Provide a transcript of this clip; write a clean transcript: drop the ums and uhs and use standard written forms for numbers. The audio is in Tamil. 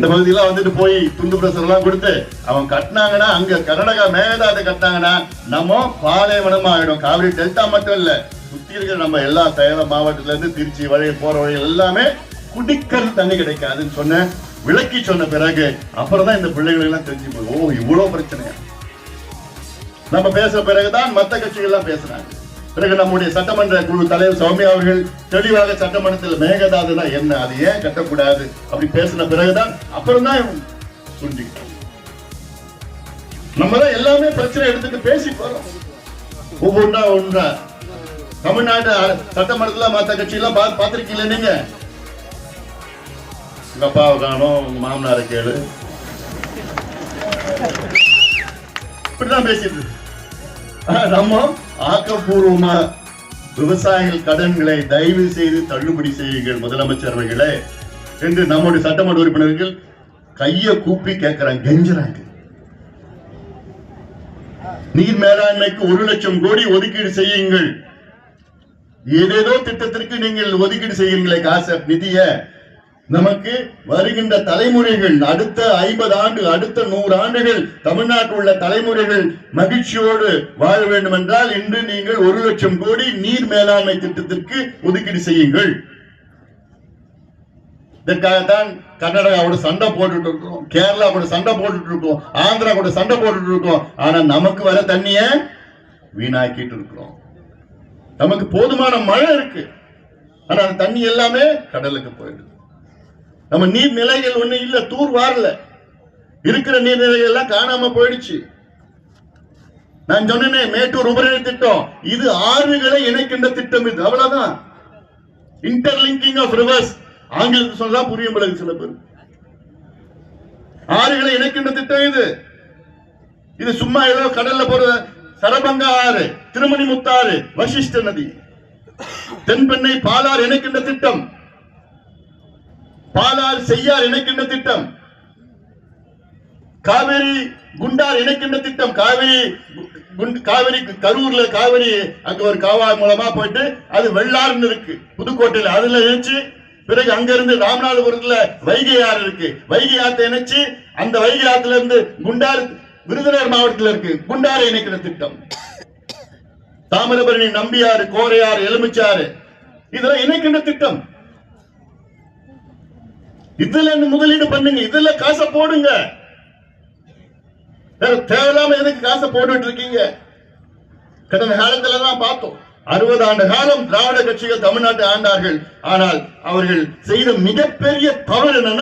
இந்த பகுதியெல்லாம் வந்துட்டு போய் துண்டு பிரசர் எல்லாம் கொடுத்து அவன் கட்டினாங்கன்னா அங்க கர்நாடகா மேகதாது கட்டினாங்கன்னா நம்ம பாலைவனமா ஆயிடும். காவிரி டெல்டா மட்டும் இல்ல, சுத்தி இருக்கிற நம்ம எல்லா சேலம் மாவட்டத்துல இருந்து திருச்சி வழி போற வழிகள் எல்லாமே குடிக்கிற தண்ணி கிடைக்காதுன்னு சொன்ன விளக்கி சொன்ன பிறகு அப்புறம் தான் இந்த பிள்ளைகள் எல்லாம் தெரிஞ்சு போய் ஓ இவ்வளவு பிரச்சனையா நம்ம பேசுற பிறகுதான் மத்த கட்சிகள் எல்லாம் பேசுறாங்க. பிறகு நம்முடைய சட்டமன்ற குழு தலைவர் சௌமியா அவர்கள் தெளிவாக சட்டமன்றத்தில் மேகதாதுனா என்ன, அது ஏன் கட்டக்கூடாது அப்படி பேசின பிறகுதான் அப்புறம் தான் புரிஞ்சுக்கிட்டோம். நம்ம தான் எல்லாமே பிரச்சனை எடுத்துட்டு பேசி போறோம் ஒவ்வொன்றா ஒன்றா. தமிழ்நாடு சட்டமன்றத்துல மத்த கட்சி எல்லாம் பாத்திருக்கீங்களா நீங்க? உங்க அப்பாவை காணும், உங்க மாமனாரை கேளு, இப்படிதான் பேசிட்டு நம்ம ஆக்கப்பூர்வமா விவசாயிகள் கடன்களை தயவு செய்து தள்ளுபடி செய்யுங்கள் முதலமைச்சர் அவர்களே என்று நம்முடைய சட்டமன்ற உறுப்பினர்கள் கைய கூப்பி கேட்கிறாங்க, கெஞ்சுறாங்க. நீர் மேலாண்மைக்கு 1 லட்சம் கோடி ஒதுக்கீடு செய்யுங்கள். ஏதேதோ திட்டத்திற்கு நீங்கள் ஒதுக்கீடு செய்கிறீங்களே காசு நிதிய, நமக்கு வருகின்ற தலைமுறைகள் அடுத்த 50 ஆண்டு அடுத்த 100 ஆண்டுகள் தமிழ்நாட்டில் உள்ள தலைமுறைகள் மகிழ்ச்சியோடு வாழ வேண்டும் என்றால் இன்று நீங்கள் 1 லட்சம் கோடி நீர் மேலாண்மை திட்டத்திற்கு ஒதுக்கீடு செய்யுங்கள். இதற்காகத்தான் கர்நாடகாவோட சண்டை போட்டுட்டு இருக்கோம், கேரளா கூட சண்டை போட்டுட்டு இருக்கோம், ஆந்திரா கூட சண்டை போட்டுட்டு இருக்கோம். ஆனா நமக்கு வர தண்ணிய வீணாக்கிட்டு இருக்கிறோம். நமக்கு போதுமான மழை இருக்கு, ஆனா அந்த தண்ணி எல்லாமே கடலுக்கு போயிடுது. நம்ம நீர்நிலைகள் ஒண்ணு இல்ல, தூர் வாரல, இருக்கிற நீர்நிலைகள் எல்லாம் காணாம போயிடுச்சு. நான் சொன்னேன் மேட்டூர் உபரி திட்டம், இது ஆறுகளை இணைக்கின்ற திட்டம், இது அவ்வளவுதான். இன்டர்லிங்கிங் ஆஃப் ரிவர்ஸ் ஆங்கிலத்தில் சொல்லலாம், புரியும் பிறகு சில பேர். ஆறுகளை இணைக்கின்ற திட்டம் இது. இது சும்மா ஏதோ கடல்ல போற சரபங்கா ஆறு, திருமணி முத்தாறு, வசிஷ்ட நதி, தென்பெண்ணை பாலாறு இணைக்கின்ற திட்டம், பாலாறு செய்யார் இணைக்கின்ற திட்டம், காவிரி குண்டார் இணைக்கின்ற திட்டம், காவிரி கரூர்ல காவிரி அங்க ஒரு காவாய் மூலமா போயிட்டு அது வெள்ளாறுன்னு இருக்கு புதுக்கோட்டையில, அதுல இணைச்சு பிறகு அங்க இருந்து ராமநாதபுரத்துல வைகை ஆறு இருக்கு, வைகை ஆத்தை இணைச்சு அந்த வைகை ஆத்துல இருந்து குண்டார் விருதுநகர் மாவட்டத்தில் இருக்கு, குண்டாரை இணைக்கிற திட்டம், தாமிரபரணி நம்பியாறு கோரையாறு எலுமிச்சாறு இதெல்லாம் இணைக்கின்ற திட்டம். இதுல முதலீடு பண்ணுங்க, இதுல காசை போடுங்க. தேவையில்லாம எதுக்கு காசை போட்டுட்டு இருக்கீங்க? கடந்த காலத்துல தான் பார்த்தோம், 60 ஆண்டு காலம் திராவிட கட்சிகள் தமிழ்நாட்டை ஆண்டார்கள். ஆனால் அவர்கள் செய்த மிகப்பெரிய தவறு என்னன்னா